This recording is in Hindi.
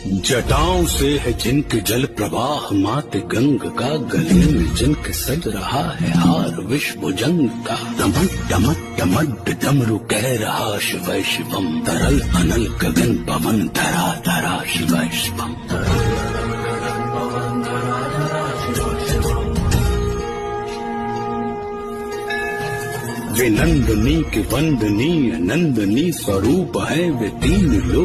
जटाओं से है जिनके जल प्रवाह मात गंग का, गले में जिनके सज रहा है हार विश्व जंग का। डमट डमट डमट डमरू कह रहा शिवय शिवम, तरल अनल गगन पवन धरा धरा शिवय शिवम। वे नंदनी के वंदनीय नंदनी स्वरूप है, वे तीन लोग